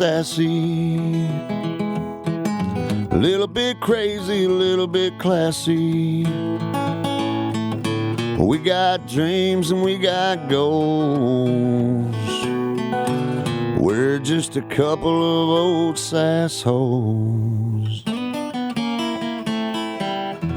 sassy, a little bit crazy, a little bit classy. We got dreams and we got goals. We're just a couple of old sassholes.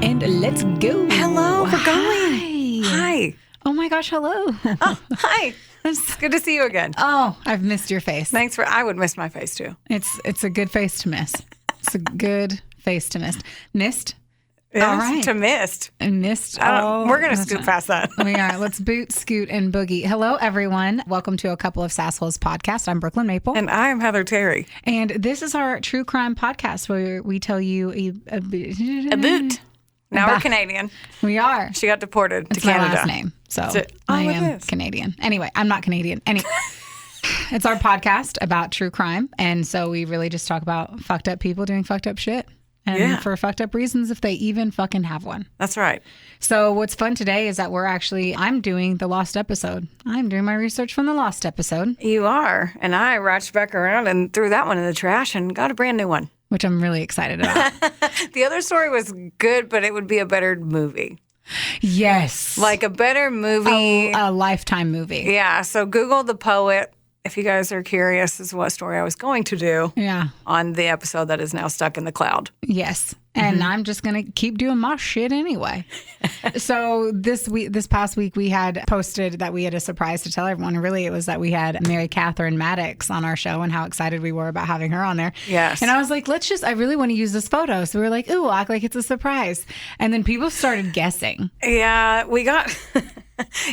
And let's go. Hello, we're going. Hi. Oh my gosh, hello. Oh, hi. It's good to see you again. Oh, I've missed your face. Thanks for, I would miss my face too. It's a good face to miss. It's a good face to miss. Missed? Yes, All right. To missed. And missed. We're going to scoot past that. We are. Let's boot, scoot, and boogie. Hello, everyone. Welcome to a couple of Sassholes podcast. I'm Brooklyn Maple. And I'm Heather Terry. And this is our true crime podcast where we tell you A boot. Now we're Canadian. We are. She got deported to It's Canada. my last name. So it I am is. Canadian. Anyway, I'm not Canadian. It's our podcast about true crime. And so we really just talk about fucked up people doing fucked up shit. And for fucked up reasons, if they even fucking have one. That's right. So what's fun today is that I'm doing the lost episode. I'm doing my research from the lost episode. You are. And I ratched back around and threw that one in the trash and got a brand new one. Which I'm really excited about. The other story was good, but it would be a better movie. Yes. Like a better movie. A Lifetime movie. Yeah. So Google The Poet. If you guys are curious as to what story I was going to do on the episode that is now stuck in the cloud. Yes. And I'm just going to keep doing my shit anyway. So this past week, we had posted that we had a surprise to tell everyone. And really, it was that we had Mary Catherine Maddox on our show and how excited we were about having her on there. Yes. And I was like, I really want to use this photo. So we were like, ooh, act like it's a surprise. And then people started guessing. Yeah, we got,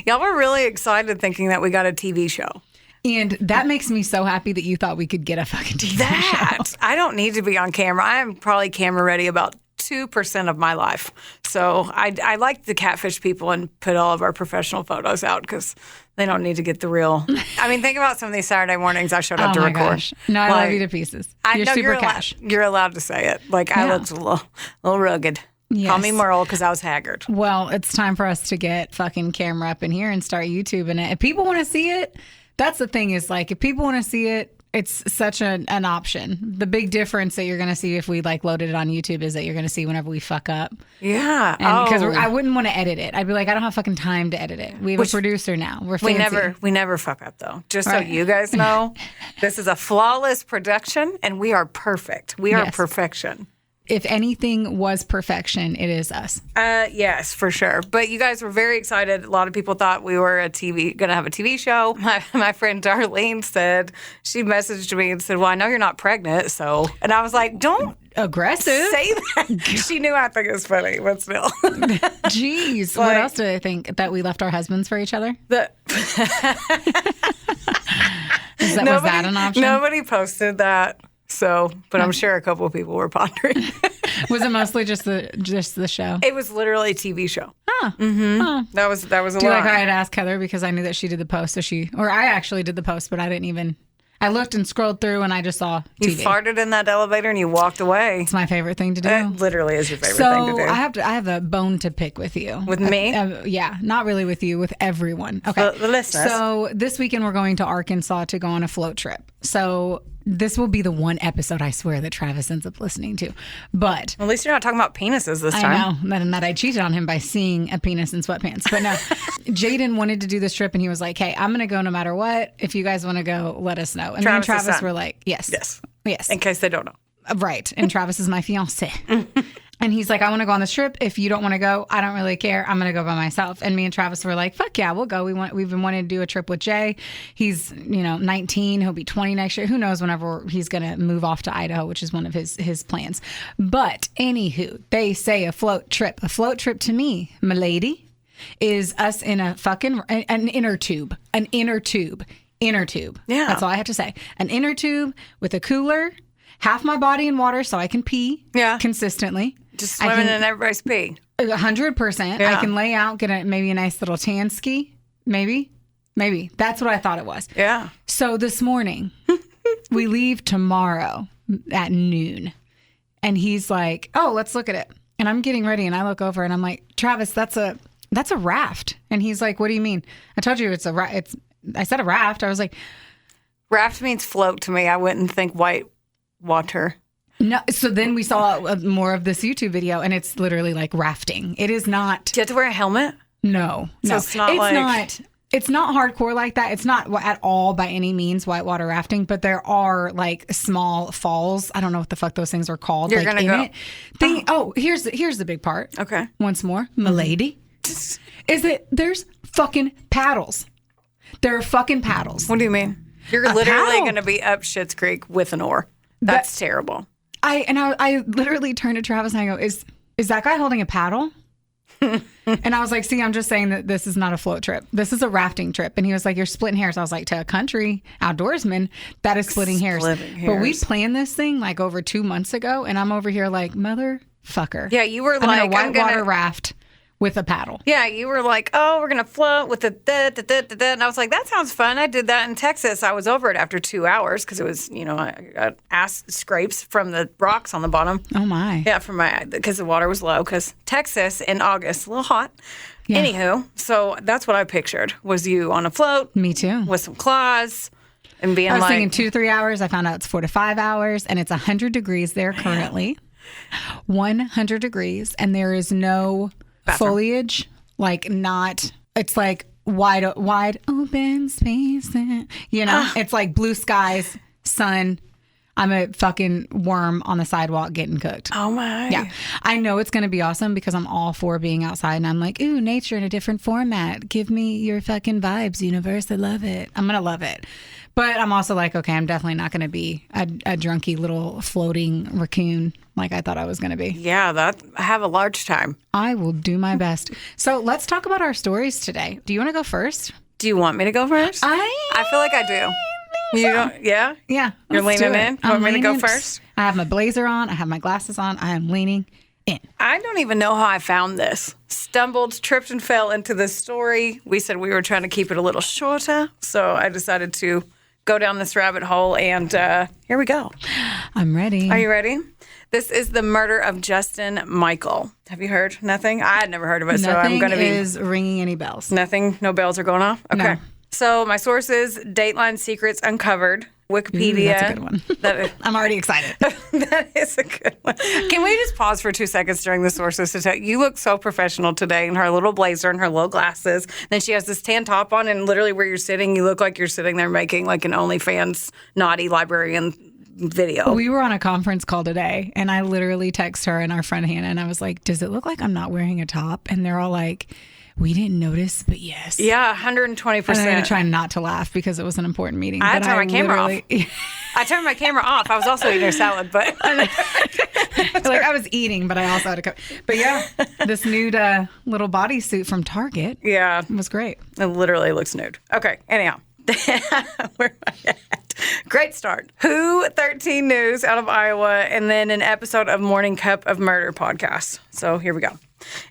y'all were really excited thinking that we got a TV show. And that makes me so happy that you thought we could get a fucking TV show. I don't need to be on camera. I'm probably camera ready about 2% of my life. So I like to catfish people and put all of our professional photos out because they don't need to get the real. I mean, think about some of these Saturday mornings I showed up to record. Gosh. No, I love you to pieces. You're super cash. You're allowed to say it. Like, I looked a little rugged. Yes. Call me Merle because I was haggard. Well, it's time for us to get fucking camera up in here and start YouTubing it. If people want to see it, that's the thing is, like, if people want to see it, it's such an option. The big difference that you're going to see if we loaded it on YouTube is that you're going to see whenever we fuck up. Yeah. And because I wouldn't want to edit it. I'd be like, I don't have fucking time to edit it. We have a producer now. We're fancy. We never fuck up though. Just so you guys know, this is a flawless production and we are perfect. We are perfection. If anything was perfection, it is us. Yes, for sure. But you guys were very excited. A lot of people thought we were going to have a TV show. My friend Darlene said, she messaged me and said, well, I know you're not pregnant, so. And I was like, don't aggressive say that. She knew I think it was funny, but still. Jeez. What else did I think? That we left our husbands for each other? Was that an option? Nobody posted that. So, but I'm sure a couple of people were pondering. Was it mostly just the show? It was literally a TV show. Huh. Mm-hmm. Huh. That was a lot. Do you like how I had asked Heather because I knew that she did the post, or I actually did the post, but I didn't even. I looked and scrolled through and I just saw TV. You farted in that elevator and you walked away. It's my favorite thing to do. It literally is your favorite thing to do. I have a bone to pick with you. With me? Yeah, not really with you, with everyone. Okay. The listeners. So this weekend we're going to Arkansas to go on a float trip. So this will be the one episode, I swear, that Travis ends up listening to. But well, at least you're not talking about penises this time. I know. And that I cheated on him by seeing a penis in sweatpants. But no, Jaden wanted to do this trip and he was like, hey, I'm going to go no matter what. If you guys want to go, let us know. And me and Travis were like, yes. In case they don't know. Right. And Travis is my fiancé. And he's like, I want to go on this trip. If you don't want to go, I don't really care. I'm going to go by myself. And me and Travis were like, fuck yeah, we'll go. We've been wanting to do a trip with Jay. He's, 19. He'll be 20 next year. Who knows whenever he's going to move off to Idaho, which is one of his plans. But anywho, they say a float trip. A float trip to me, my lady, is us in an inner tube. An inner tube. Inner tube. Yeah. That's all I have to say. An inner tube with a cooler, half my body in water so I can pee consistently. Just swimming in everybody's pee. 100%. I can lay out, get maybe a nice little tan ski. Maybe. That's what I thought it was. Yeah. So this morning, we leave tomorrow at noon. And he's like, oh, let's look at it. And I'm getting ready and I look over and I'm like, Travis, that's a raft. And he's like, what do you mean? I told you I said a raft. I was like, Raft means float to me. I wouldn't think white water. No, so then we saw more of this YouTube video, and it's literally like rafting. It is not. Do you have to wear a helmet? No, So no, it's not like- It's not hardcore like that. It's not at all by any means whitewater rafting, but there are like small falls. I don't know what the fuck those things are called. You're like gonna in go. it. Here's the big part. Okay. Once more, milady, is that there's fucking paddles. There are fucking paddles. What do you mean? You're A literally paddle. going to be up Schitt's Creek with an oar. That's terrible. I literally turned to Travis and I go, is that guy holding a paddle? And I was like, see, I'm just saying that this is not a float trip. This is a rafting trip. And he was like, you're splitting hairs. I was like, to a country outdoorsman, that is splitting hairs. But we planned this thing like over 2 months ago. And I'm over here like, motherfucker. Yeah, you were I'm like, gonna whitewater raft with a paddle. Yeah, you were like, oh, we're going to float with the da. And I was like, that sounds fun. I did that in Texas. I was over it after 2 hours because it was, I got ass scrapes from the rocks on the bottom. Oh, my. Yeah, because the water was low because Texas in August, a little hot. Yeah. Anywho, so that's what I pictured was you on a float. Me too. With some claws and being I was like. thinking 2-3 hours. I found out it's 4 to 5 hours and it's 100 degrees there currently. 100 degrees. And there is no foliage, it's like wide open space. It's like blue skies, sun. I'm a fucking worm on the sidewalk getting cooked. Oh my. Yeah. I know it's going to be awesome because I'm all for being outside and I'm like, ooh, nature in a different format. Give me your fucking vibes, universe. I love it. I'm going to love it. But I'm also like, okay, I'm definitely not going to be a drunky little floating raccoon like I thought I was going to be. Yeah, I have a large time. I will do my best. So let's talk about our stories today. Do you want to go first? Do you want me to go first? I feel like I do. You don't? Yeah? Yeah. You're leaning in? You want me to go first? I have my blazer on. I have my glasses on. I am leaning in. I don't even know how I found this. Stumbled, tripped, and fell into this story. We said we were trying to keep it a little shorter, so I decided to go down this rabbit hole, and here we go. I'm ready. Are you ready? This is the murder of Justin Michael. Have you heard? Nothing? I had never heard of it, so I'm going to be... Nothing is ringing any bells. Nothing? No bells are going off? Okay. No. So my sources, Dateline Secrets Uncovered, Wikipedia. Ooh, that's a good one. I'm already excited. That is a good one. Can we just pause for 2 seconds during the sources to tell you look so professional today in her little blazer and her little glasses. Then she has this tan top on, and literally where you're sitting, you look like you're sitting there making like an OnlyFans naughty librarian video. We were on a conference call today, and I literally text her and our friend Hannah, and I was like, does it look like I'm not wearing a top? And they're all like, we didn't notice, but yes. Yeah, 120%. And I'm going to try not to laugh because it was an important meeting. I had to turn my camera off. I turned my camera off. I was also eating a salad, but... like I was eating, but I also had to cook. But yeah, this nude little bodysuit from Target. Yeah. Was great. It literally looks nude. Okay, anyhow. Where am I at? Great start. Who 13 News out of Iowa, and then an episode of Morning Cup of Murder podcast. So here we go.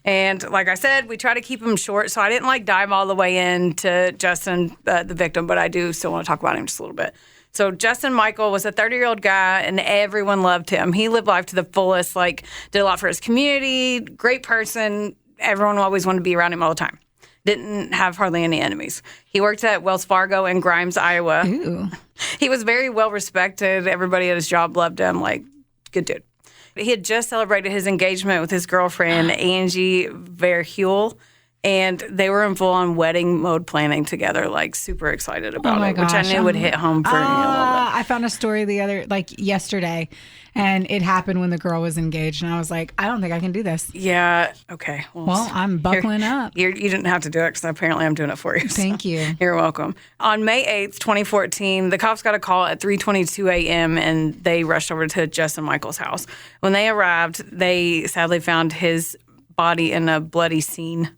And like I said, we try to keep them short, so I didn't dive all the way into Justin, the victim, but I do still want to talk about him just a little bit. So Justin Michael was a 30-year-old guy, and everyone loved him. He lived life to the fullest, did a lot for his community, great person. Everyone always wanted to be around him all the time. Didn't have hardly any enemies. He worked at Wells Fargo in Grimes, Iowa. Ooh. He was very well respected. Everybody at his job loved him. Good dude. He had just celebrated his engagement with his girlfriend, Angie Verheuel, and they were in full-on wedding mode planning together, super excited about it, which I knew would hit home for me a little bit. I found a story yesterday, and it happened when the girl was engaged, and I was like, I don't think I can do this. Yeah, okay. Well, I'm buckling up. You didn't have to do it because apparently I'm doing it for you. Thank you. You're welcome. On May 8th, 2014, the cops got a call at 3:22 a.m., and they rushed over to Justin Michael's house. When they arrived, they sadly found his body in a bloody scene,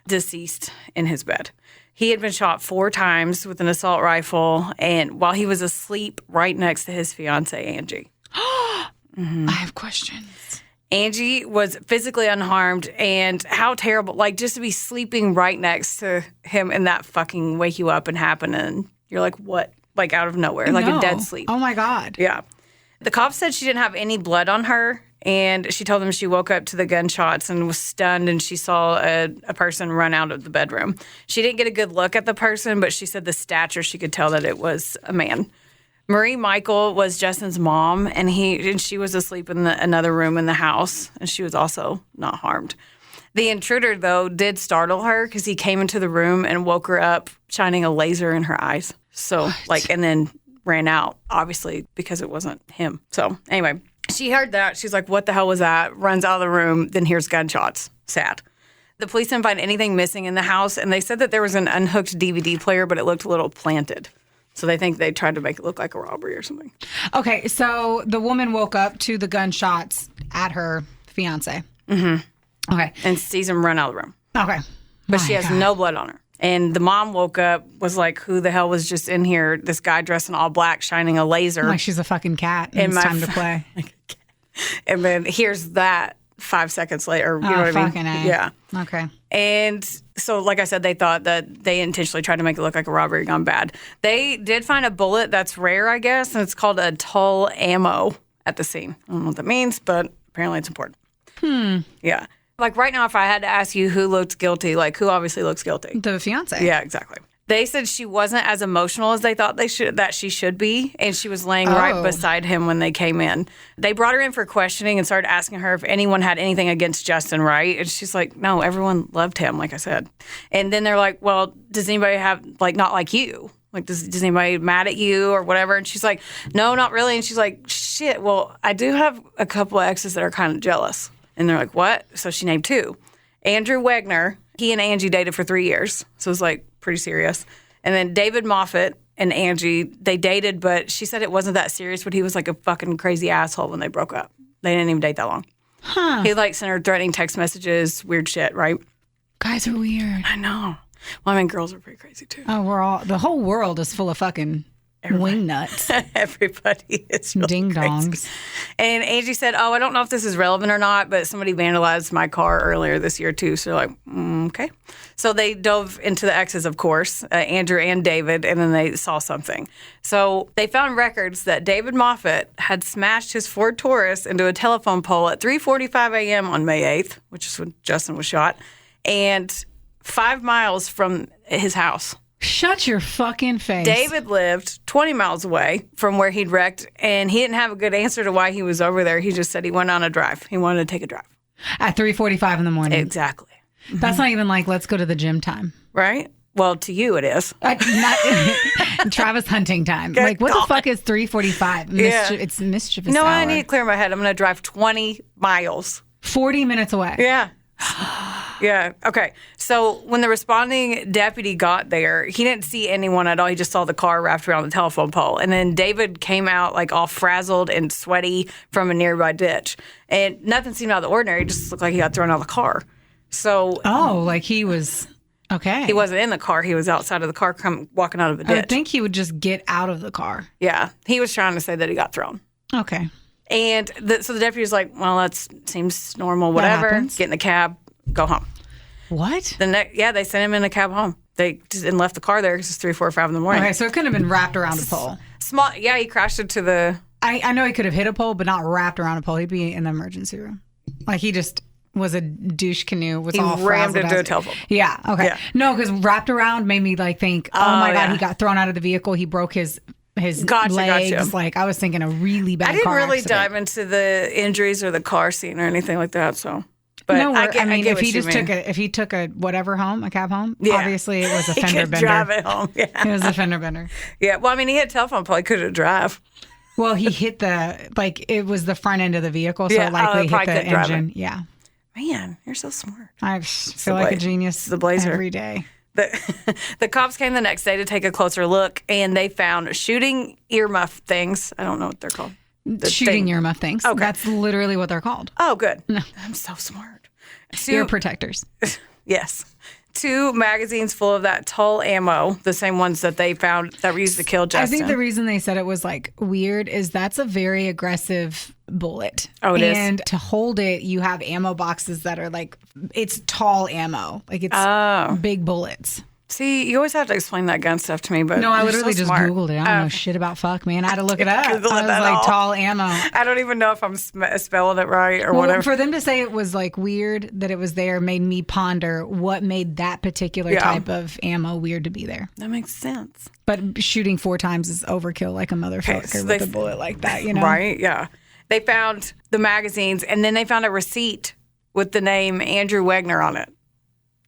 deceased in his bed. He had been shot 4 times with an assault rifle, and while he was asleep right next to his fiancée, Angie. I have questions. Angie was physically unharmed, and how terrible, just to be sleeping right next to him and that fucking wake you up and happen, and you're like, what? Out of nowhere, a dead sleep. Oh my God. Yeah. The cops said she didn't have any blood on her, and she told them she woke up to the gunshots and was stunned, and she saw a person run out of the bedroom. She didn't get a good look at the person, but she said the stature, she could tell that it was a man. Marie Michael was Justin's mom, and she was asleep in another room in the house, and she was also not harmed. The intruder, though, did startle her because he came into the room and woke her up, shining a laser in her eyes. So, and then ran out, obviously, because it wasn't him. So, anyway, she heard that. She's like, what the hell was that? Runs out of the room, then hears gunshots. Sad. The police didn't find anything missing in the house, and they said that there was an unhooked DVD player, but it looked a little planted. So they think they tried to make it look like a robbery or something. Okay, so the woman woke up to the gunshots at her fiancé. Mm-hmm. Okay. And sees him run out of the room. Okay. But she has no blood on her. And the mom woke up, was like, who the hell was just in here? This guy dressed in all black, shining a laser. Like she's a fucking cat and it's time to play. And then here's that 5 seconds later. You know what I mean? A. Yeah. Okay. And so, like I said, they thought that they intentionally tried to make it look like a robbery gone bad. They did find a bullet that's rare, I guess, and it's called a tull ammo at the scene. I don't know what that means, but apparently it's important. Yeah. Like right now, if I had to ask you who looked guilty, like who obviously looks guilty? The fiancé. Yeah, exactly. They said she wasn't as emotional as they thought that she should be, and she was laying right beside him when they came in. They brought her in for questioning and started asking her if anyone had anything against Justin, right? And she's like, no, everyone loved him, like I said. And then they're like, well, does anybody have, like, not like you? Like, does anybody mad at you or whatever? And she's like, no, not really. And she's like, shit, well, I do have a couple of exes that are kind of jealous. And they're like, what? So she named two. Andrew Wegner, he and Angie dated for 3 years. So it was like pretty serious. And then David Moffat and Angie, they dated, but she said it wasn't that serious, but he was like a fucking crazy asshole when they broke up. They didn't even date that long. Huh. He like sent her threatening text messages, weird shit, right? Guys are weird. I know. Well, I mean, girls are pretty crazy too. Oh, the whole world is full of fucking wing nuts. Everybody is really ding crazy. dongs. And Angie said, oh, I don't know if this is relevant or not, but somebody vandalized my car earlier this year too. So they're like, okay. So they dove into the exes, of course, Andrew and David, and then they saw something. So they found records that David Moffat had smashed his Ford Taurus into a telephone pole at 3:45 a.m. on May 8th, which is when Justin was shot, and 5 miles from his house. Shut your fucking face. David lived 20 miles away from where he'd wrecked, and he didn't have a good answer to why he was over there. He just said he went on a drive. He wanted to take a drive. At 3:45 in the morning. Exactly. That's not even like, let's go to the gym time. Right? Well, to you it is. Not Travis hunting time. Like, what the fuck is 3:45? Yeah. It's mischievous No, hour. I need to clear my head. I'm going to drive 20 miles. 40 minutes away. Yeah. Yeah. Okay. So when the responding deputy got there, he didn't see anyone at all. He just saw the car wrapped around the telephone pole. And then David came out like all frazzled and sweaty from a nearby ditch. And nothing seemed out of the ordinary. It just looked like he got thrown out of the car. So. Oh, like he was. Okay. He wasn't in the car. He was outside of the car walking out of a ditch. I would think he would just get out of the car. Yeah. He was trying to say that he got thrown. Okay. And so the deputy was like, well, that seems normal, whatever. Get in the cab, go home. What? They sent him in a cab home. They just and left the car there because it's 3, 4, 5 in the morning. Okay, so it couldn't have been wrapped around a pole. Small, yeah, he crashed into the... I know he could have hit a pole, but not wrapped around a pole. He'd be in the emergency room. Like he just was a douche canoe. Was all rammed frazzled into a telephone. Yeah, okay. Yeah. No, because wrapped around made me like think, oh my God, he got thrown out of the vehicle. He broke his legs. Gotcha. Like I was thinking a really bad car I didn't really accident. dive into the injuries or the car scene or anything like that, so... But no, I get if what he took a whatever home, a cab home, yeah. obviously it was a he fender could bender. drive it home. Yeah. It was a fender bender. Yeah. Well, I mean, he had a telephone pole. He couldn't drive. Well, he hit it was the front end of the vehicle, so Yeah. it likely hit the couldn't drive engine. it. Yeah. Man, you're so smart. I feel like a genius the blazer. every day. The cops came the next day to take a closer look, and they found shooting earmuff things. I don't know what they're called. Shooting earmuff things. Okay. That's literally what they're called. Oh, good. I'm so smart. Ear protectors. Yes. 2 magazines full of that tull ammo, the same ones that they found that were used to kill Justin. I think the reason they said it was like weird is that's a very aggressive bullet. Oh, it is? And to hold it, you have ammo boxes that are like, it's tall ammo. Like it's big bullets. See, you always have to explain that gun stuff to me, but No, I you're literally so just smart. Googled it. I don't know shit about fuck, man. I had to look it up. I was Google it at like, all. tall ammo. I don't even know if I'm spelling it right or Well, whatever. for them to say it was like weird that it was there made me ponder what made that particular Yeah. type of ammo weird to be there. That makes sense. But shooting 4 times is overkill like a motherfucker so with a bullet like that, you know? Right? Yeah. They found the magazines, and then they found a receipt with the name Andrew Wegner on it.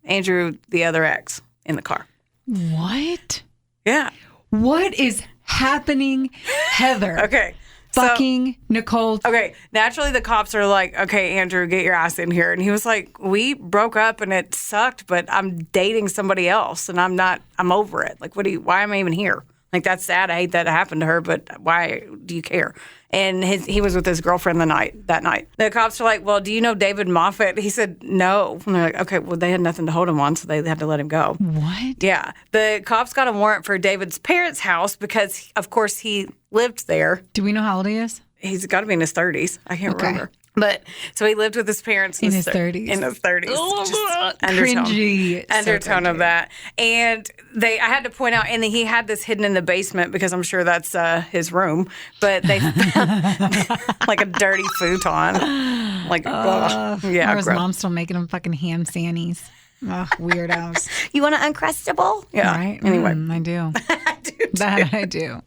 Andrew, the other ex, in the car. What? Yeah. What is happening, Heather? Okay. Fucking Nicole. Okay, naturally the cops are like, okay, Andrew, get your ass in here. And he was like, we broke up and it sucked, but I'm dating somebody else and I'm over it. Like, why am I even here? Like, that's sad. I hate that it happened to her, but why do you care? And he was with his girlfriend that night. The cops are like, well, do you know David Moffat? He said, no. And they're like, okay, well, they had nothing to hold him on, so they had to let him go. What? Yeah. The cops got a warrant for David's parents' house because, of course, he lived there. Do we know how old he is? He's got to be in his 30s. I can't remember. But so he lived with his parents In his 30s. In his 30s. Oh, Just undertone, cringy. undertone So of that. And I had to point out, and he had this hidden in the basement because I'm sure that's his room. But they found like a dirty futon. Like, yeah. Or his gross. mom still making him fucking ham sannies. Ugh, weirdos. You want an Uncrustable? Yeah. Right? Anyway. I do. I do too. That I do.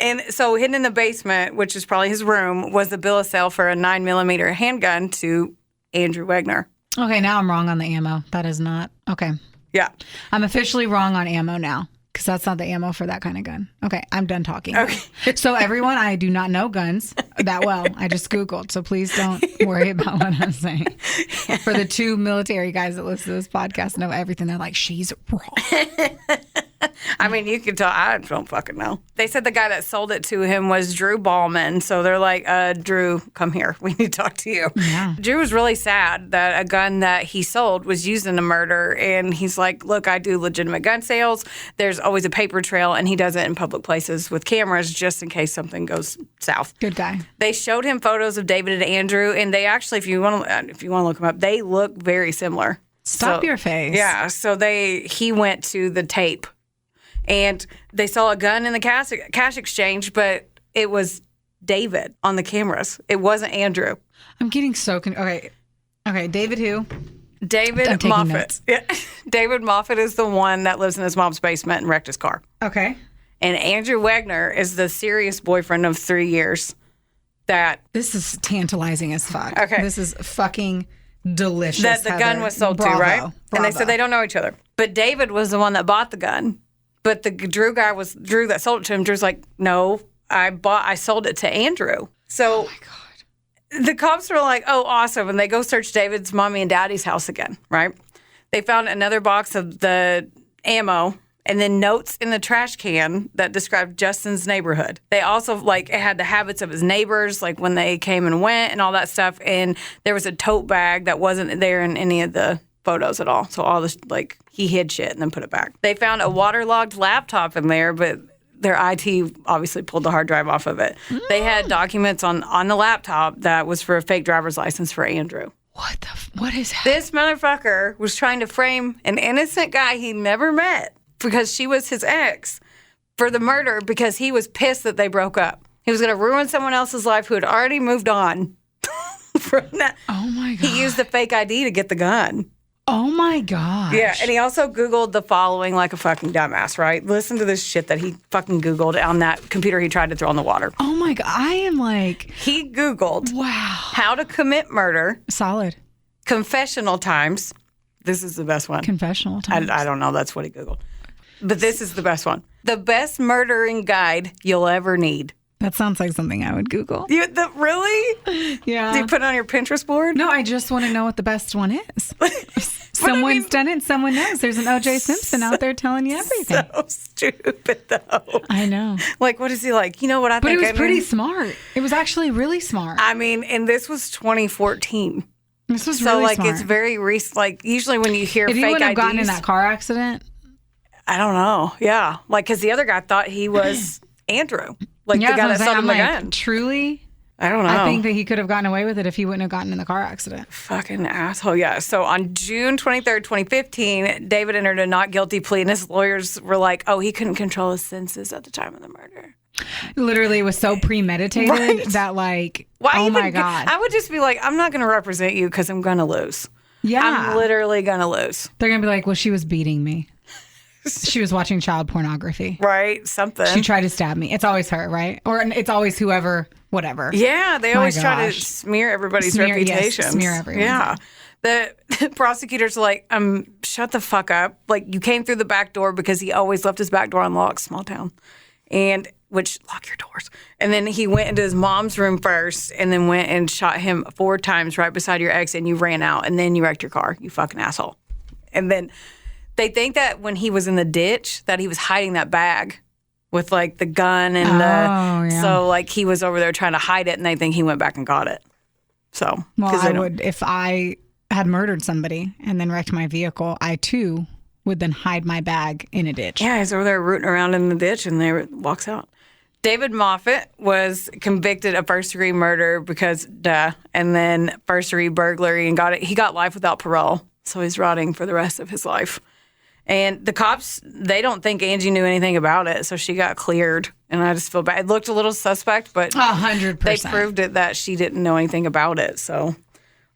And so hidden in the basement, which is probably his room, was the bill of sale for a 9mm handgun to Andrew Wegner. Okay, now I'm wrong on the ammo. That is not. Okay. Yeah. I'm officially wrong on ammo now because that's not the ammo for that kind of gun. Okay, I'm done talking. Okay. So everyone, I do not know guns that well. I just Googled, so please don't worry about what I'm saying. For the 2 military guys that listen to this podcast know everything, they're like, she's wrong. I mean, you can tell. I don't fucking know. They said the guy that sold it to him was Drew Ballman. So they're like, Drew, come here. We need to talk to you. Yeah. Drew was really sad that a gun that he sold was used in a murder. And he's like, look, I do legitimate gun sales. There's always a paper trail. And he does it in public places with cameras just in case something goes south. Good guy. They showed him photos of David and Andrew. And they actually, if you want to look them up, they look very similar. Stop your face. Yeah. So he went to the tape. And they saw a gun in the cash exchange, but it was David on the cameras. It wasn't Andrew. I'm getting so okay. David who? David I'm taking Moffat. notes. Yeah. David Moffat is the one that lives in his mom's basement and wrecked his car. Okay. And Andrew Wegner is the serious boyfriend of 3 years that This is tantalizing as fuck. Okay. This is fucking delicious. the gun Heather. was sold Bravo. to, right? And they Bravo. said they don't know each other. But David was the one that bought the gun. But the Drew guy was Drew that sold it to him. Drew's like, no, I sold it to Andrew. So Oh my God. the cops were like, oh, awesome. And they go search David's mommy and daddy's house again, right? They found another box of the ammo and then notes in the trash can that described Justin's neighborhood. They also, it had the habits of his neighbors, like when they came and went and all that stuff. And there was a tote bag that wasn't there in any of the photos at all. So all this, he hid shit and then put it back. They found a waterlogged laptop in there, but their IT obviously pulled the hard drive off of it. They had documents on the laptop that was for a fake driver's license for Andrew. What is happening? This motherfucker was trying to frame an innocent guy he never met because she was his ex for the murder because he was pissed that they broke up. He was going to ruin someone else's life who had already moved on from that. Oh my God. He used the fake ID to get the gun. Oh my gosh. Yeah, and he also Googled the following like a fucking dumbass, right? Listen to this shit that he fucking Googled on that computer he tried to throw in the water. Oh my God. I am like, He Googled wow. how to commit murder, Solid. confessional times. This is the best one. Confessional time. I don't know. That's what he Googled. But this is the best one. The best murdering guide you'll ever need. That sounds like something I would Google. Really? Yeah. Do you put it on your Pinterest board? No, I just want to know what the best one is. Someone's done it. Someone knows. There's an O.J. Simpson out there telling you everything. So stupid, though. I know. What is he like? You know what I But think? it was I mean? pretty smart. It was actually really smart. I mean, and this was 2014. This was So, really smart. it's very recent. Usually when you hear if fake he wouldn't have IDs, gotten in that car accident, I don't know. Yeah. Because the other guy thought he was Andrew. The guy that sold him the gun. truly, I don't know. I think that he could have gotten away with it if he wouldn't have gotten in the car accident. Fucking asshole. Yeah. So on June 23rd, 2015, David entered a not guilty plea, and his lawyers were like, oh, he couldn't control his senses at the time of the murder. Literally, it was so premeditated that, like, oh my God. I would just be like, I'm not going to represent you because I'm going to lose. Yeah. I'm literally going to lose. They're going to be like, well, she was beating me. She was watching child pornography. Right. Something. She tried to stab me. It's always her, right? Or it's always whoever, whatever. Yeah. They always try to smear everybody's reputation. Yes, smear everyone. Yeah. The prosecutors are like, shut the fuck up. Like, you came through the back door because he always left his back door unlocked, small town. Which, lock your doors. And then he went into his mom's room first and then went and shot him 4 times right beside your ex, and you ran out, and then you wrecked your car, you fucking asshole. And then they think that when he was in the ditch that he was hiding that bag with, like, the gun and so, like, he was over there trying to hide it, and they think he went back and got it. So. Well, I would, if I had murdered somebody and then wrecked my vehicle, I, too, would then hide my bag in a ditch. Yeah, he's over there rooting around in the ditch, and they walks out. David Moffat was convicted of first-degree murder because, and then first-degree burglary, and he got life without parole. So he's rotting for the rest of his life. And the cops, they don't think Angie knew anything about it, so she got cleared. And I just feel bad. It looked a little suspect, but 100%. They proved it that she didn't know anything about it. So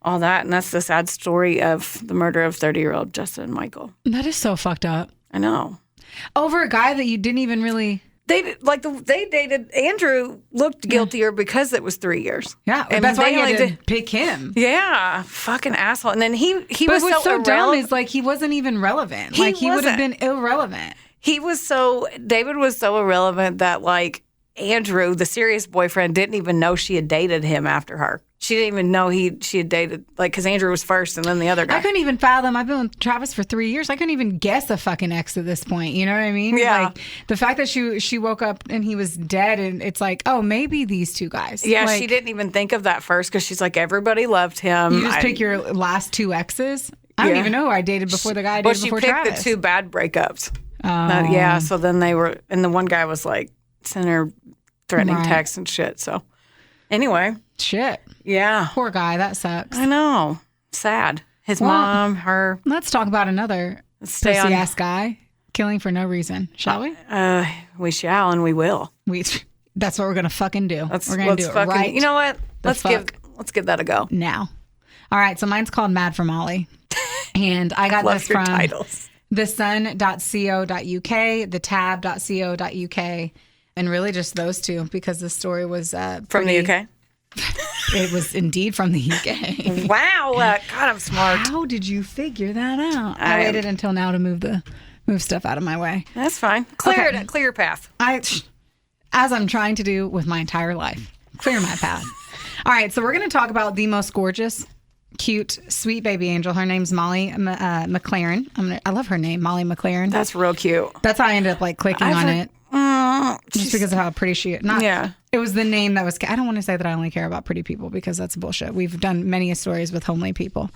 all that, and that's the sad story of the murder of 30-year-old Justin Michael. That is so fucked up. I know. Over a guy that you didn't even really... They dated. Andrew looked guiltier because it was 3 years. Yeah, and that's why you had to pick him. Yeah, fucking asshole. And then he but was what's so dumb is, like, he wasn't even relevant. He would have been irrelevant. David was so irrelevant that, like, Andrew, the serious boyfriend, didn't even know she had dated him after her. She didn't even know she had dated, like, because Andrew was first and then the other guy. I couldn't even fathom. I've been with Travis for 3 years. I couldn't even guess a fucking ex at this point. You know what I mean? Yeah. Like, the fact that she woke up and he was dead, and it's like, oh, maybe these two guys. Yeah, like, she didn't even think of that first because she's like, everybody loved him. You just pick your last 2 exes. I don't even know who I dated before the guy I dated before Travis. Well, she picked the 2 bad breakups. Yeah, so then they were, and the one guy was like sending her threatening texts and shit. So anyway. Shit. Yeah. Poor guy. That sucks. I know. Sad. His mom, her. Let's talk about another pussy-ass guy killing for no reason, shall we? We shall and we will. That's what we're going to fucking do. We're going to do it right. You know what? Let's give that a go. Now. All right. So mine's called Mad for Molly. And I got this from thesun.co.uk, thetab.co.uk, and really just those 2 because the story was from the UK. It was indeed from the UK. Wow. God, I'm smart. How did you figure that out? I waited until now to move stuff out of my way. That's fine. Clear your path. As I'm trying to do with my entire life. Clear my path. All right. So we're going to talk about the most gorgeous, cute, sweet baby angel. Her name's Molly McClaren. I love her name, Molly McClaren. That's real cute. That's how I ended up, like, clicking on it. Just because of how pretty she is. It was the name that was... I don't want to say that I only care about pretty people because that's bullshit. We've done many stories with homely people.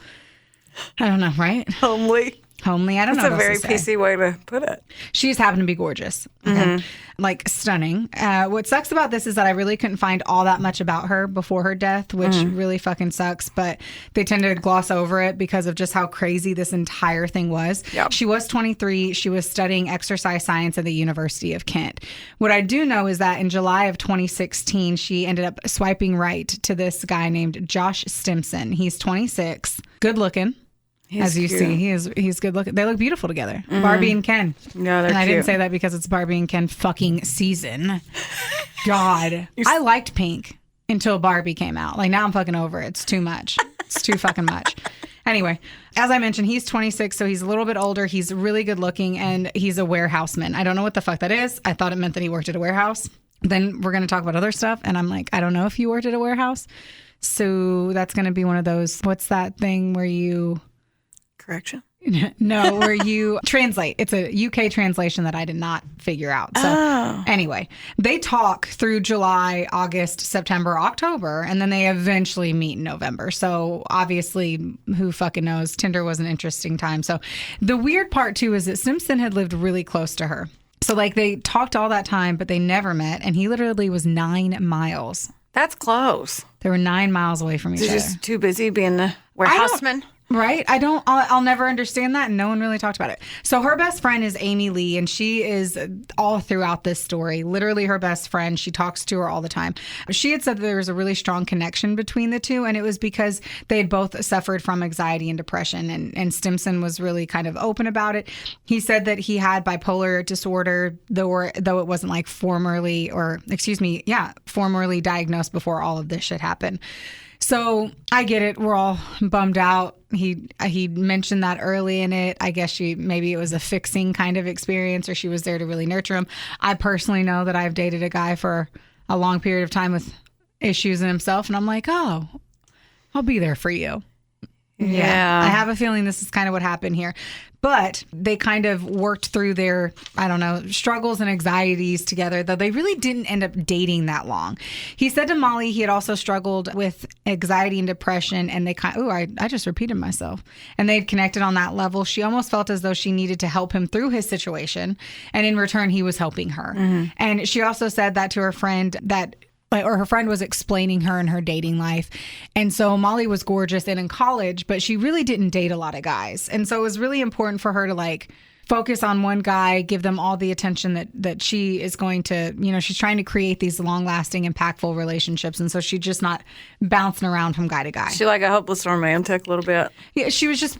I don't know, right? Homely. Homely. I don't know. That's a very PC way to put it. She just happened to be gorgeous. Okay? Like, stunning. What sucks about this is that I really couldn't find all that much about her before her death, which really fucking sucks. But they tend to gloss over it because of just how crazy this entire thing was. Yep. She was 23. She was studying exercise science at the University of Kent. What I do know is that in July of 2016, she ended up swiping right to this guy named Josh Stimson. He's 26, good looking. As you see, he's good looking. They look beautiful together. Barbie and Ken. Yeah, they're and I cute. didn't say that because it's Barbie and Ken fucking season. God. I liked Pink until Barbie came out. Like, now I'm fucking over it. It's too much. It's too fucking much. Anyway, as I mentioned, he's 26, so he's a little bit older. He's really good looking, and he's a warehouseman. I don't know what the fuck that is. I thought it meant that he worked at a warehouse. Then we're going to talk about other stuff, and I'm like, I don't know if you worked at a warehouse. So that's going to be one of those, what's that thing where you... Correction? No, where you translate. It's a UK translation that I did not figure out. So anyway, they talk through July, August, September, October, and then they eventually meet in November. So obviously, who fucking knows? Tinder was an interesting time. So the weird part too is that Simpson had lived really close to her. So like they talked all that time, but they never met. And he literally was 9 miles That's close. They were 9 miles away from each They're other. just too busy being the warehouseman. Right? I'll never understand that. And no one really talked about it. So her best friend is Amy Lee, and she is all throughout this story, literally her best friend. She talks to her all the time. She had said that there was a really strong connection between the two, and it was because they had both suffered from anxiety and depression. And Stimson was really kind of open about it. He said that he had bipolar disorder, though it wasn't like formally diagnosed before all of this shit happened. So I get it. We're all bummed out. He mentioned that early in it. I guess maybe it was a fixing kind of experience, or she was there to really nurture him. I personally know that I've dated a guy for a long period of time with issues in himself, and I'm like, oh, I'll be there for you. Yeah. I have a feeling this is kind of what happened here. But they kind of worked through their, struggles and anxieties together, though they really didn't end up dating that long. He said to Molly he had also struggled with anxiety and depression, and I just repeated myself. And they'd connected on that level. She almost felt as though she needed to help him through his situation, and in return, he was helping her. Mm-hmm. And she also said that to her friend her friend was explaining her and her dating life. And so Molly was gorgeous and in college, but she really didn't date a lot of guys. And so it was really important for her to focus on one guy, give them all the attention that she is going to, she's trying to create these long lasting, impactful relationships. And so she's just not bouncing around from guy to guy. She like a hopeless romantic a little bit. Yeah, she was just,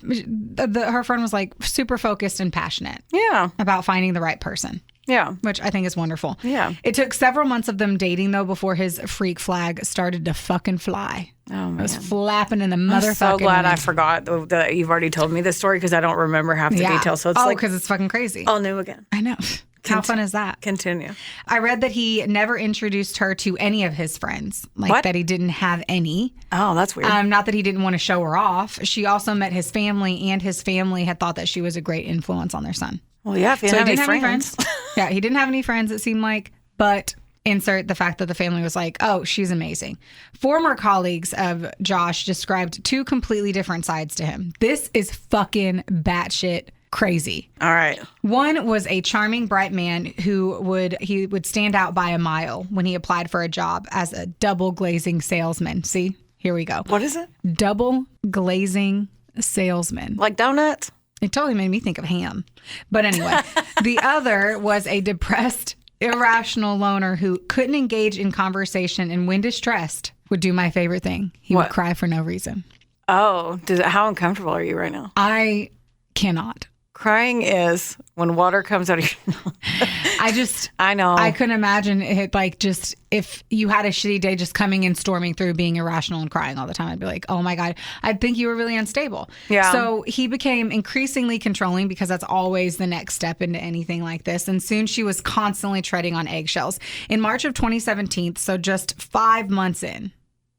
her friend was super focused and passionate. Yeah. About finding the right person. Yeah. Which I think is wonderful. Yeah. It took several months of them dating, though, before his freak flag started to fucking fly. Oh, man. It was flapping in the motherfucking I'm so glad wind. I forgot that you've already told me this story because I don't remember half the details. So it's because it's fucking crazy. All new again. I know. How fun is that? Continue. I read that he never introduced her to any of his friends. What? That he didn't have any. Oh, that's weird. Not that he didn't want to show her off. She also met his family, and his family had thought that she was a great influence on their son. Well, yeah, if he didn't have any friends. Yeah, he didn't have any friends, it seemed like, but insert the fact that the family was like, oh, she's amazing. Former colleagues of Josh described two completely different sides to him. This is fucking batshit crazy. All right. One was a charming, bright man who would stand out by a mile when he applied for a job as a double glazing salesman. See, here we go. What is it? Double glazing salesman. Like donuts? It totally made me think of ham. But anyway, the other was a depressed, irrational loner who couldn't engage in conversation, and when distressed, would do my favorite thing. He would cry for no reason. Oh, how uncomfortable are you right now? I cannot. Crying is when water comes out of your nose. I know. I couldn't imagine it just if you had a shitty day just coming and storming through being irrational and crying all the time. I'd be like, oh my God, I'd think you were really unstable. Yeah. So he became increasingly controlling because that's always the next step into anything like this. And soon she was constantly treading on eggshells. In March of 2017, so just 5 months in,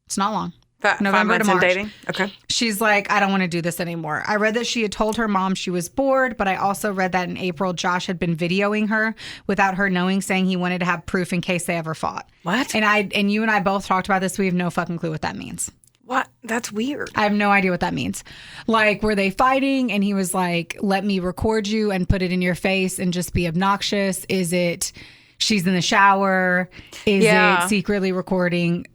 it's not long. November 5 months to March. In dating? Okay. She's like, I don't want to do this anymore. I read that she had told her mom she was bored, but I also read that in April, Josh had been videoing her without her knowing, saying he wanted to have proof in case they ever fought. What? And you and I both talked about this. We have no fucking clue what that means. What? That's weird. I have no idea what that means. Were they fighting and he was like, let me record you and put it in your face and just be obnoxious? Is it she's in the shower? Is it secretly recording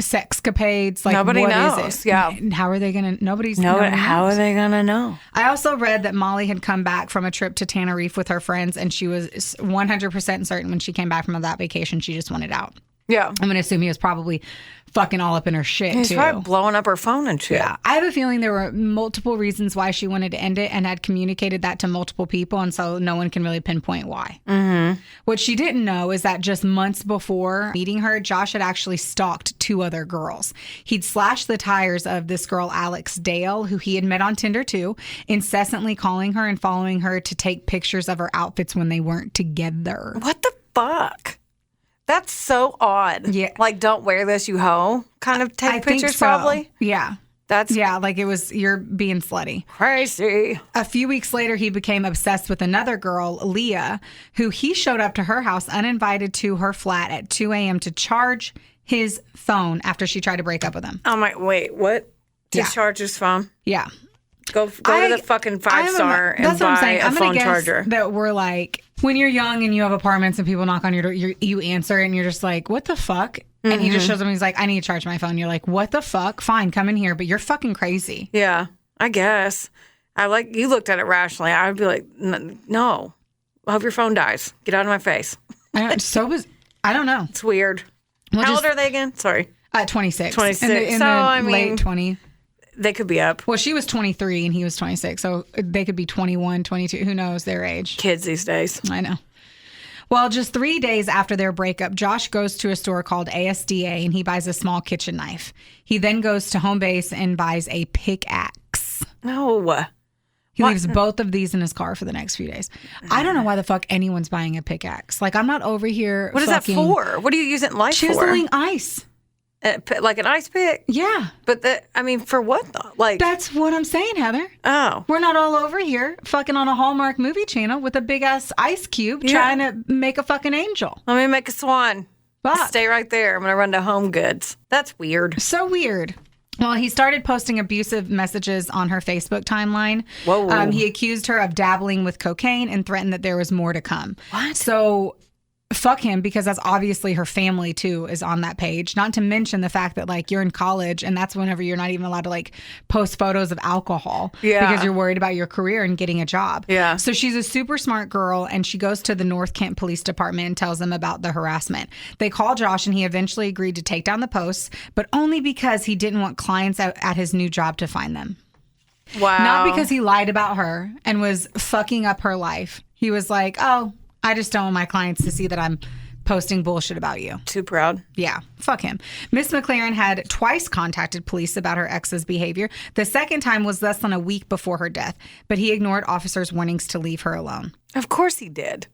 sexcapades? Nobody what knows. Is it? Yeah. How are they gonna? How are they gonna know? I also read that Molly had come back from a trip to Tenerife with her friends, and she was 100% certain when she came back from that vacation, she just wanted out. Yeah. I'm gonna assume he was probably fucking all up in her shit, He's too. probably blowing up her phone and shit. Yeah. I have a feeling there were multiple reasons why she wanted to end it and had communicated that to multiple people, and so no one can really pinpoint why. Mm-hmm. What she didn't know is that just months before meeting her, Josh had actually stalked 2 other girls. He'd slashed the tires of this girl, Alex Dale, who he had met on Tinder too, incessantly calling her and following her to take pictures of her outfits when they weren't together. What the fuck? That's so odd. Yeah. Like, don't wear this, you hoe, kind of take pictures, probably. Yeah. It was, you're being slutty. Crazy. A few weeks later, he became obsessed with another girl, Leah, who he showed up to her house uninvited to her flat at 2 a.m. to charge his phone after she tried to break up with him. I'm like, wait, what? To charge his phone? Yeah. Go to the fucking 5-star and buy a phone charger. That we're like, when you're young and you have apartments and people knock on your door, you answer and you're just like, what the fuck? And he just shows him, he's like, I need to charge my phone. You're like, what the fuck? Fine, come in here, but you're fucking crazy. Yeah, I guess. You looked at it rationally. I'd be like, no. I hope your phone dies. Get out of my face. I don't know. It's weird. How old are they again? Sorry. 26. 26. In the late 20. They could be up. Well, she was 23 and he was 26. So they could be 21, 22. Who knows their age? Kids these days. I know. Well, just 3 days after their breakup, Josh goes to a store called ASDA and he buys a small kitchen knife. He then goes to home base and buys a pickaxe. No. He leaves both of these in his car for the next few days. I don't know why the fuck anyone's buying a pickaxe. Like, I'm not over here. What is that for? What do you use it in life for? Chiseling ice. Like an ice pick? Yeah. But for what though? Like, that's what I'm saying, Heather. Oh. We're not all over here fucking on a Hallmark movie channel with a big ass ice cube trying to make a fucking angel. Let me make a swan. Fuck. Stay right there. I'm going to run to Home Goods. That's weird. So weird. Well, he started posting abusive messages on her Facebook timeline. Whoa. He accused her of dabbling with cocaine and threatened that there was more to come. What? So fuck him, because that's obviously her family too is on that page. Not to mention the fact that like you're in college and that's whenever you're not even allowed to like post photos of alcohol because you're worried about your career and getting a job. Yeah. So she's a super smart girl and she goes to the North Kent Police Department and tells them about the harassment. They call Josh and he eventually agreed to take down the posts, but only because he didn't want clients at his new job to find them. Wow. Not because he lied about her and was fucking up her life. He was like, oh, I just don't want my clients to see that I'm posting bullshit about you. Too proud. Yeah, fuck him. Miss McClaren had twice contacted police about her ex's behavior. The second time was less than a week before her death, but he ignored officers' warnings to leave her alone. Of course he did.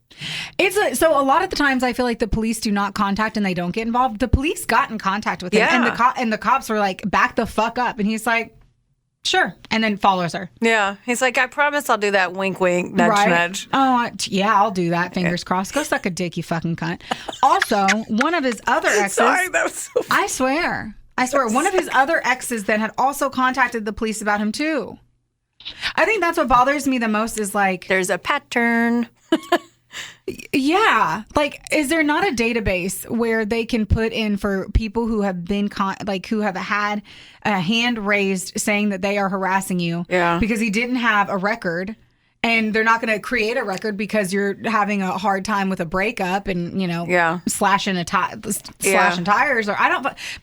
So a lot of the times I feel like the police do not contact and they don't get involved. The police got in contact with him and the cops were like, back the fuck up. And he's like, sure. And then follows her. Yeah. He's like, I promise I'll do that wink, wink, nudge, nudge. Oh, yeah, I'll do that. Fingers crossed. Go suck a dick, you fucking cunt. Also, one of his other exes. Sorry, that was so funny. I swear. One of his other exes then had also contacted the police about him too. I think that's what bothers me the most is like. There's a pattern. Yeah. Like, is there not a database where they can put in for people who have been who have had a hand raised saying that they are harassing you? Yeah. Because he didn't have a record. And they're not going to create a record because you're having a hard time with a breakup and, slashing tires or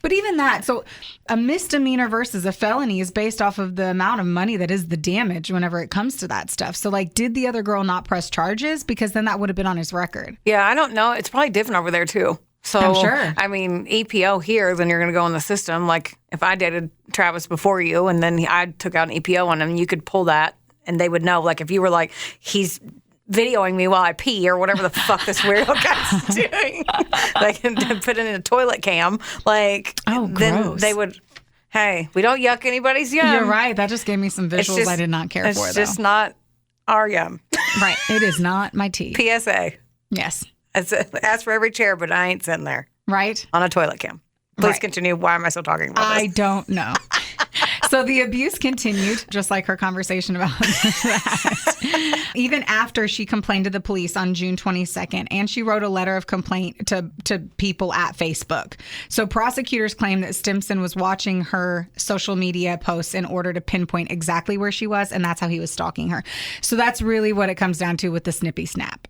but even that. So a misdemeanor versus a felony is based off of the amount of money that is the damage whenever it comes to that stuff. So like, did the other girl not press charges? Because then that would have been on his record. Yeah, I don't know. It's probably different over there too. So, I'm sure. I mean, EPO here, then you're going to go in the system. Like if I dated Travis before you and then I took out an EPO on him, you could pull that. And they would know, like, if you were like, he's videoing me while I pee or whatever the fuck this weirdo guy's doing, like, and put it in a toilet cam, like, then they would, hey, we don't yuck anybody's yum. You're right. That just gave me some visuals I did not care for, though. It's just not our yum. Right. It is not my tea. PSA. Yes. Ask for every chair, but I ain't sitting there. Right. On a toilet cam. Please continue. Why am I still talking about this? I don't know. So the abuse continued, just like her conversation about that. Even after she complained to the police on June 22nd, and she wrote a letter of complaint to people at Facebook. So prosecutors claim that Stimson was watching her social media posts in order to pinpoint exactly where she was, and that's how he was stalking her. So that's really what it comes down to with the snippy snap.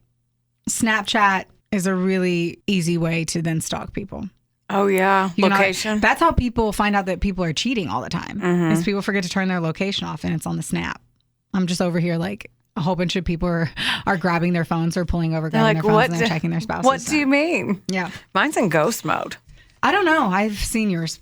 Snapchat is a really easy way to then stalk people. Oh, yeah. Location. That's how people find out that people are cheating all the time. Is people forget to turn their location off and it's on the snap. I'm just over here like a whole bunch of people are grabbing their phones or pulling over, grabbing their phones and they're checking their spouses. What do you mean? Yeah. Mine's in ghost mode. I don't know. I've seen yours.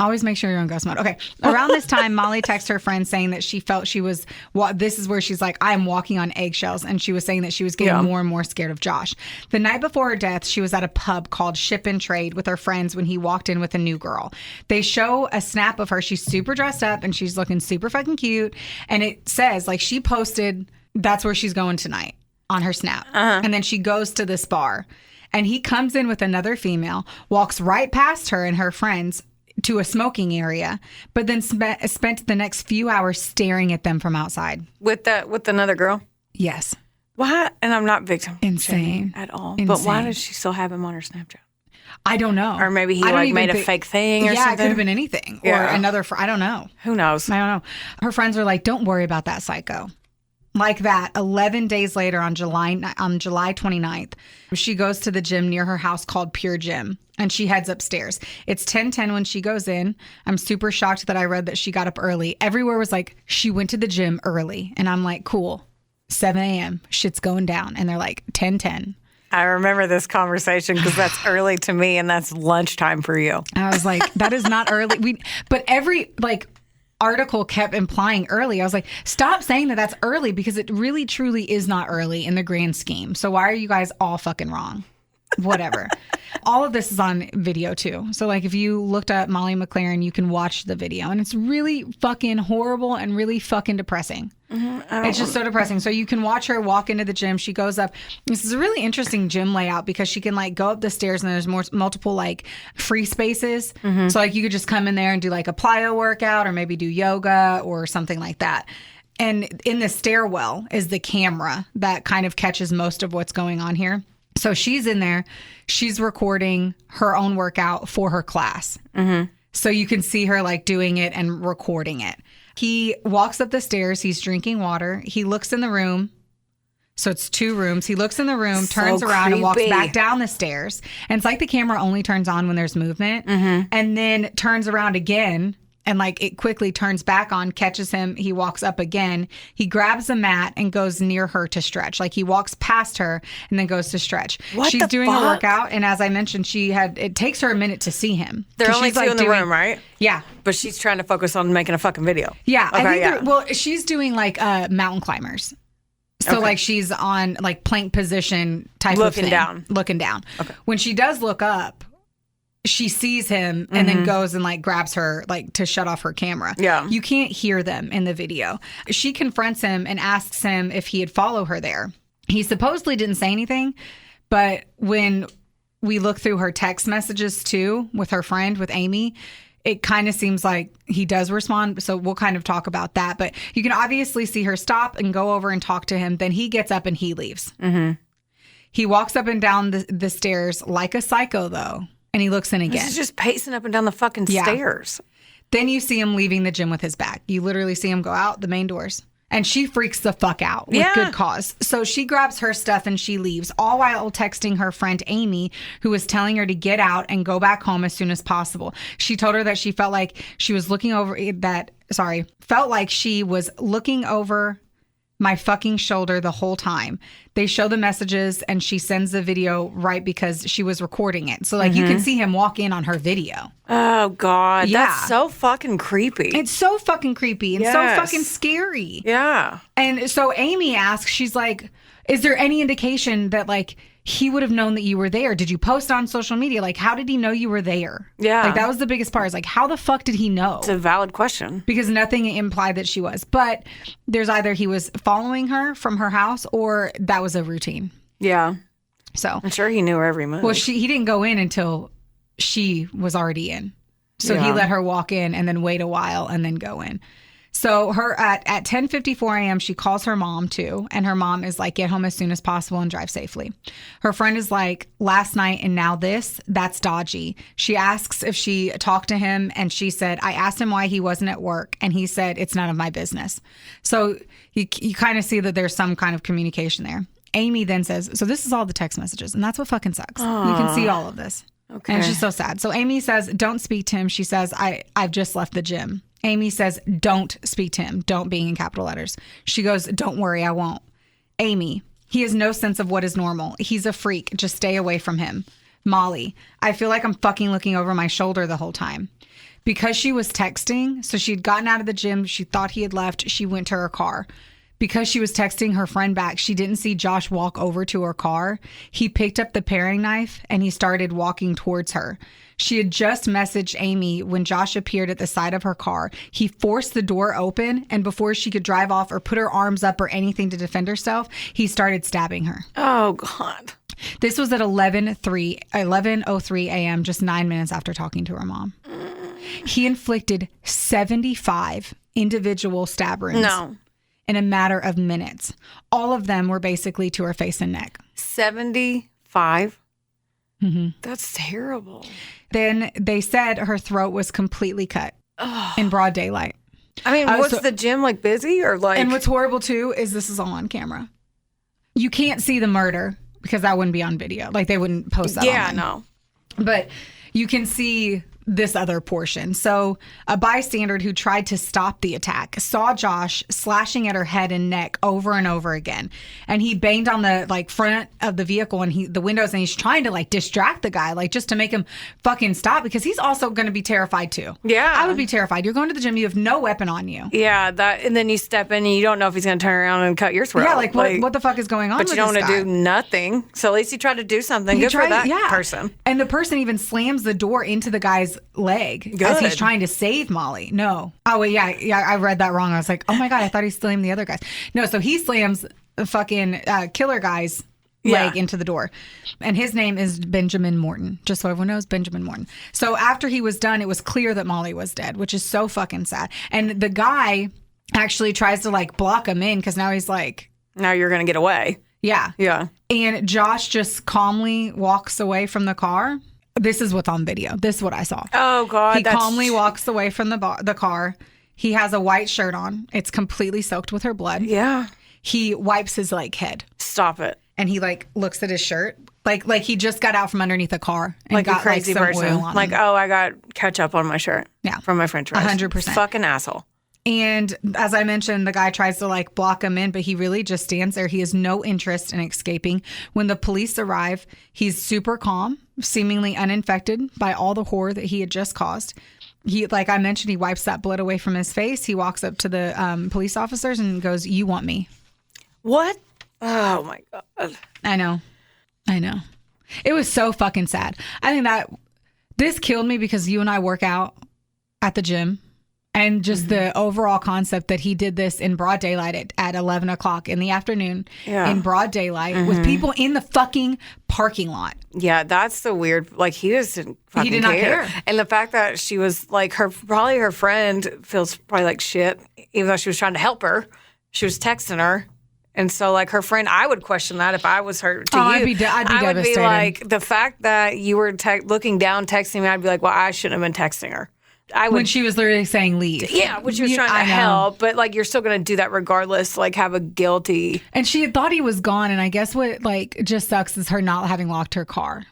Always make sure you're on ghost mode. Okay. Around this time, Molly texted her friend saying that she felt she was, this is where she's like, I'm walking on eggshells. And she was saying that she was getting more and more scared of Josh. The night before her death, she was at a pub called Ship and Trade with her friends when he walked in with a new girl. They show a snap of her. She's super dressed up and she's looking super fucking cute. And it says, like, she posted, that's where she's going tonight on her snap. And then she goes to this bar. And he comes in with another female, walks right past her and her friends to a smoking area, but then spent the next few hours staring at them from outside. With another girl? Yes. What? And I'm not victim insane at all. Insane. But why does she still have him on her Snapchat? I don't know. Or maybe he I don't like even made a think- fake thing or Yeah, it something. could have been anything. Or Yeah. another, I don't know. Who knows? I don't know. Her friends are like, don't worry about that psycho. Like that, 11 days later on July 29th, she goes to the gym near her house called Pure Gym, and she heads upstairs. It's 10:10 when she goes in. I'm super shocked that I read that she got up early. Everywhere was like, she went to the gym early. And I'm like, cool, 7 a.m., shit's going down. And they're like, 10:10. I remember this conversation because that's early to me and that's lunchtime for you. I was like, that is not early. But every article kept implying early. I was like, stop saying that that's early because it really truly is not early in the grand scheme. So why are you guys all fucking wrong? Whatever. All of this is on video too. So like if you looked up Molly McClaren, you can watch the video and it's really fucking horrible and really fucking depressing. It's just so depressing. So you can watch her walk into the gym. She goes up. This is a really interesting gym layout because she can like go up the stairs and there's multiple like free spaces. So like you could just come in there and do like a plyo workout or maybe do yoga or something like that. And in the stairwell is the camera that kind of catches most of what's going on here. So she's in there. She's recording her own workout for her class. So you can see her like doing it and recording it. He walks up the stairs. He's drinking water. He looks in the room. So it's 2 rooms. He looks in the room, turns around and walks creepy. back down the stairs. And it's like the camera only turns on when there's movement and then turns around again. And like it quickly turns back on, catches him. He walks up again. He grabs a mat and goes near her to stretch. Like he walks past her and then goes to stretch. She's doing a workout. And as I mentioned, it takes her a minute to see him. They're only she's 2 like in the room, right? Yeah. But she's trying to focus on making a fucking video. Yeah. Okay, I think she's doing like mountain climbers. So like she's on like plank position type of thing. Looking down. Okay. When she does look up, she sees him and then goes and like grabs her like to shut off her camera. Yeah. You can't hear them in the video. She confronts him and asks him if he'd follow her there. He supposedly didn't say anything, but when we look through her text messages too with her friend, with Amy, it kind of seems like he does respond. So we'll kind of talk about that. But you can obviously see her stop and go over and talk to him. Then he gets up and he leaves. He walks up and down the stairs like a psycho though. And he looks in again. He's just pacing up and down the fucking stairs. Then you see him leaving the gym with his bag. You literally see him go out the main doors. And she freaks the fuck out with good cause. So she grabs her stuff and she leaves, all while texting her friend Amy, who was telling her to get out and go back home as soon as possible. She told her that she felt like she was looking over my fucking shoulder the whole time. They show the messages and she sends the video right because she was recording it. So like you can see him walk in on her video. Oh God. Yeah. That's so fucking creepy. It's so fucking creepy and so fucking scary. Yeah. And so Amy asks, she's like, is there any indication that like he would have known that you were there? Did you post on social media? Like, how did he know you were there? Yeah. Like, that was the biggest part. Is like, how the fuck did he know? It's a valid question. Because nothing implied that she was. But there's either he was following her from her house or that was a routine. Yeah. So I'm sure he knew her every move. Well, he didn't go in until she was already in. So he let her walk in and then wait a while and then go in. So her at 10:54 a.m. she calls her mom too, and her mom is like, get home as soon as possible and drive safely. Her friend is like, last night and now that's dodgy. She asks if she talked to him, and she said, I asked him why he wasn't at work, and he said, it's none of my business. So you kind of see that there's some kind of communication there. Amy then says, so this is all the text messages, and that's what fucking sucks. Aww. You can see all of this. Okay. And it's just so sad. So Amy says, don't speak to him. She says, I've just left the gym. Amy says, don't speak to him. Don't being in capital letters. She goes, don't worry, I won't. Amy, he has no sense of what is normal. He's a freak. Just stay away from him. Molly, I feel like I'm fucking looking over my shoulder the whole time. Because she was texting, so she'd gotten out of the gym. She thought he had left. She went to her car. Because she was texting her friend back, she didn't see Josh walk over to her car. He picked up the paring knife and he started walking towards her. She had just messaged Amy when Josh appeared at the side of her car. He forced the door open, and before she could drive off or put her arms up or anything to defend herself, he started stabbing her. Oh, God. This was at 11:03 a.m., just 9 minutes after talking to her mom. He inflicted 75 individual stab wounds. No. In a matter of minutes. All of them were basically to her face and neck. 75? That's terrible. Then they said her throat was completely cut in broad daylight. I mean, was the gym like busy or like? And what's horrible too is this is all on camera. You can't see the murder because that wouldn't be on video. Like they wouldn't post that. Yeah, online. no. But you can see this other portion. So a bystander who tried to stop the attack saw Josh slashing at her head and neck over and over again. And he banged on the like front of the vehicle and the windows, and he's trying to like distract the guy, like just to make him fucking stop, because he's also going to be terrified too. Yeah. I would be terrified. You're going to the gym, you have no weapon on you. Yeah, and then you step in and you don't know if he's going to turn around and cut your throat. Yeah, like what the fuck is going on but with you don't this want to guy? do nothing. So at least he tried to do something. Good for that person. And the person even slams the door into the guy's leg as he's trying to save Molly. No. Oh, wait, yeah, I read that wrong. I was like, oh my God, I thought he slammed the other guys. No, so he slams the fucking killer guy's leg into the door. And his name is Benjamin Morton, just so everyone knows, Benjamin Morton. So after he was done, it was clear that Molly was dead, which is so fucking sad. And the guy actually tries to like block him in because now he's like, now you're going to get away. Yeah. Yeah. And Josh just calmly walks away from the car. This is what's on video. This is what I saw. Oh, God. He calmly walks away from the car. He has a white shirt on. It's completely soaked with her blood. Yeah. He wipes his like head. Stop it. And he like looks at his shirt. Like he just got out from underneath a car. And like got, a crazy like, some person. oil on Like, him. oh, I got ketchup on my shirt. Yeah. From my french fries. 100%. Fucking asshole. And as I mentioned, the guy tries to like block him in, but he really just stands there. He has no interest in escaping. When the police arrive, he's super calm, seemingly uninfected by all the horror that he had just caused. He, like I mentioned, he wipes that blood away from his face. He walks up to the police officers and goes, "You want me?" What? Oh my God. I know. It was so fucking sad. I think that this killed me because you and I work out at the gym. And just the overall concept that he did this in broad daylight at 11 o'clock in the afternoon in broad daylight with people in the fucking parking lot. Yeah, that's the weird, like he just didn't fucking He did not care. And the fact that she was like, probably her friend feels probably like shit, even though she was trying to help her. She was texting her. And so, like, her friend, I would question that if I was her to you. I'd be devastated. I would be like, the fact that you were looking down, texting me, I'd be like, well, I shouldn't have been texting her. When she was literally saying leave. Yeah, when she was trying to help. But, like, you're still going to do that regardless, like, have a guilty. And she had thought he was gone. And I guess what, like, just sucks is her not having locked her car.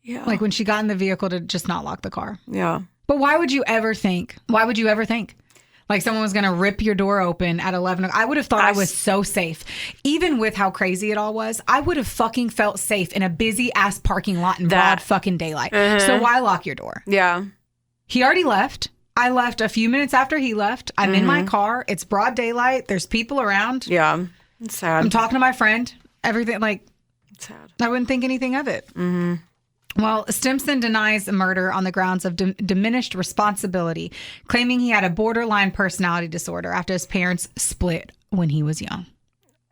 Yeah. Like, when she got in the vehicle to just not lock the car. Yeah. But why would you ever think? Like someone was going to rip your door open at 11 o'clock. I would have thought I was so safe. Even with how crazy it all was, I would have fucking felt safe in a busy ass parking lot in broad fucking daylight. So why lock your door? Yeah. He already left. I left a few minutes after he left. I'm in my car. It's broad daylight. There's people around. Yeah. It's sad. I'm talking to my friend. Everything, like, it's sad. I wouldn't think anything of it. Mm-hmm. Well, Stimson denies murder on the grounds of diminished responsibility, claiming he had a borderline personality disorder after his parents split when he was young.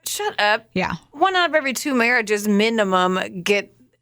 Shut up. Yeah. 1 out of every 2 marriages minimum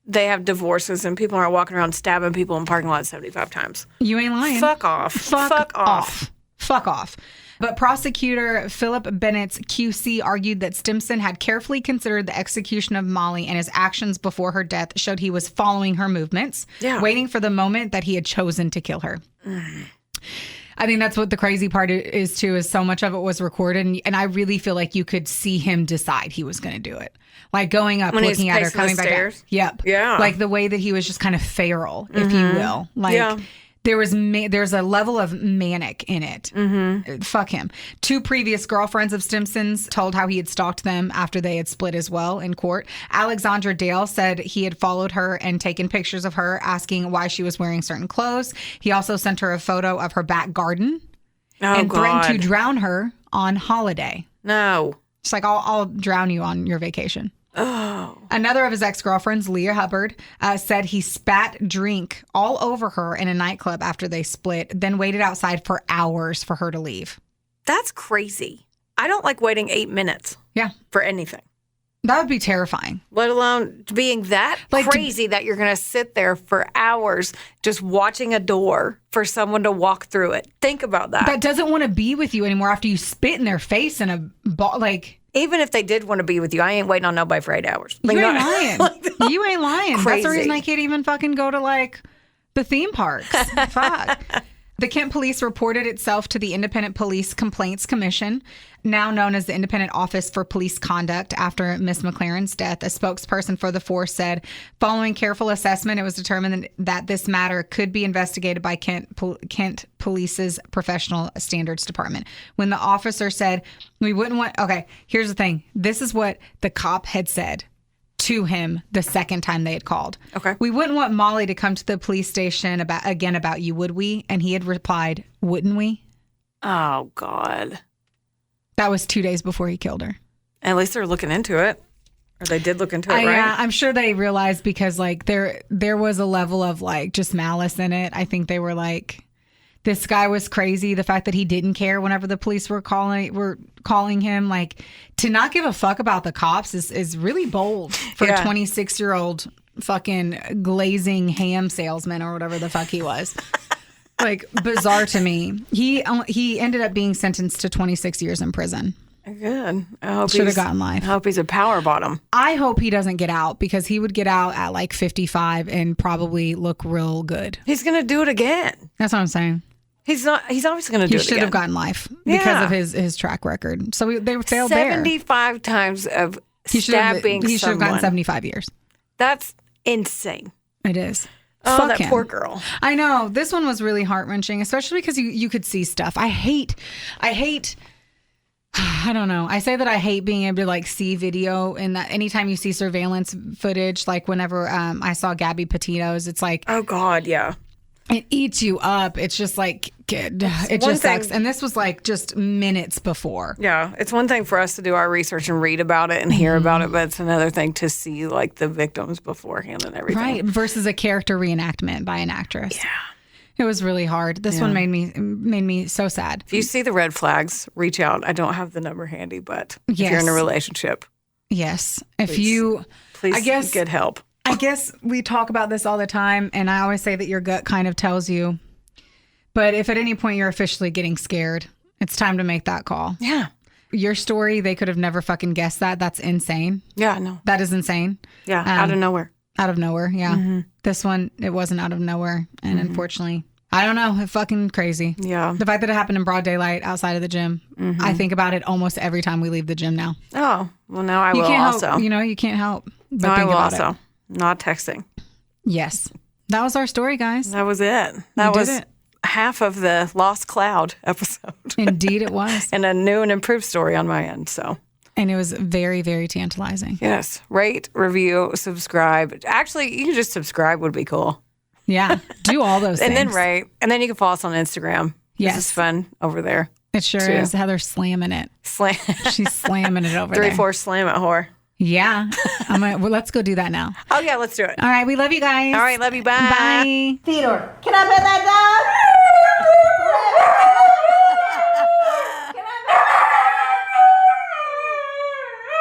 they have divorces, and people aren't walking around stabbing people in parking lots 75 times. You ain't lying. Fuck off. Fuck off. But prosecutor Philip Bennett's QC argued that Stimson had carefully considered the execution of Molly, and his actions before her death showed he was following her movements, waiting for the moment that he had chosen to kill her. I think that's what the crazy part is too, is so much of it was recorded. And I really feel like you could see him decide he was going to do it. Like going up, looking at her, coming back down. Yep. Yeah. Like the way that he was just kind of feral, if you will. Like there's a level of manic in it. Fuck him. 2 previous girlfriends of Stimson's told how he had stalked them after they had split as well in court. Alexandra Dale said he had followed her and taken pictures of her, asking why she was wearing certain clothes. He also sent her a photo of her back garden and threatened to drown her on holiday. No. It's like, I'll drown you on your vacation. Oh. Another of his ex-girlfriends, Leah Hubbard, said he spat drink all over her in a nightclub after they split, then waited outside for hours for her to leave. That's crazy. I don't like waiting 8 minutes. Yeah. For anything. That would be terrifying. Let alone being that crazy that you're going to sit there for hours just watching a door for someone to walk through it. Think about that. That doesn't want to be with you anymore after you spit in their face in a ball. Like, Even if they did want to be with you, I ain't waiting on nobody for 8 hours. You ain't lying. You ain't lying. Crazy. That's the reason I can't even fucking go to like the theme parks. Fuck. The Kent Police reported itself to the Independent Police Complaints Commission, now known as the Independent Office for Police Conduct, after Miss McClaren's death. A spokesperson for the force said, following careful assessment, it was determined that this matter could be investigated by Kent Police's Professional Standards Department. When the officer said, we wouldn't want... Okay, here's the thing. This is what the cop had said to him the second time they had called. Okay. We wouldn't want Molly to come to the police station about you, would we? And he had replied, wouldn't we? Oh, God. That was 2 days before he killed her. At least they're looking into it. Or they did look into it, right? Yeah, I'm sure they realized because like there was a level of like just malice in it. I think they were like, this guy was crazy. The fact that he didn't care whenever the police were calling him, like to not give a fuck about the cops is really bold for a 26-year-old fucking glazing ham salesman or whatever the fuck he was. Like bizarre to me. He ended up being sentenced to 26 years in prison. Good. I hope Should have gotten life. I hope he's a power bottom. I hope he doesn't get out because he would get out at like 55 and probably look real good. He's going to do it again. That's what I'm saying. He's obviously going to do it again. He should have gotten life because of his track record. So they failed 75 times of stabbing He should have gotten someone. 75 years. That's insane. It is. Oh, Fuck that him. poor girl. I know. This one was really heart-wrenching, especially because you could see stuff. I hate I don't know. I say that I hate being able to like see video and that anytime you see surveillance footage, like whenever I saw Gabby Petito's, it's like, Oh, God, yeah. it eats you up. It's just like, it just sucks. And this was like just minutes before. Yeah, it's one thing for us to do our research and read about it and hear about it, but it's another thing to see like the victims beforehand and everything. Right. Versus a character reenactment by an actress. Yeah. It was really hard. This one made me so sad. If you see the red flags, reach out. I don't have the number handy, but if Yes. you're in a relationship, Yes. please get help. I guess we talk about this all the time, and I always say that your gut kind of tells you. But if at any point you're officially getting scared, it's time to make that call. Yeah. Your story, they could have never fucking guessed that. That's insane. Yeah, no. That is insane. Yeah, out of nowhere. Out of nowhere, yeah. Mm-hmm. This one, it wasn't out of nowhere. And unfortunately, I don't know, fucking crazy. Yeah. The fact that it happened in broad daylight outside of the gym, I think about it almost every time we leave the gym now. Oh, well, now I You will can't also. help, you can't help but No, I think will about also. it. Not texting. Yes. That was our story, guys. That was it. That did was it. half of the Lost Cloud episode. Indeed it was. And a new and improved story on my end, so. And it was very, very tantalizing. Yes. Rate, review, subscribe. Actually, you can just subscribe would be cool. Yeah. Do all those And things. then rate. And then you can follow us on Instagram. Yes. This is fun over there. It sure too. is. Heather's slamming it. Slam. She's slamming it over there. 3-4 slam it, whore. Yeah. Well, let's go do that now. Oh, yeah, let's do it. All right. We love you guys. All right, love you. Bye. Bye. Theodore, can I pet that dog?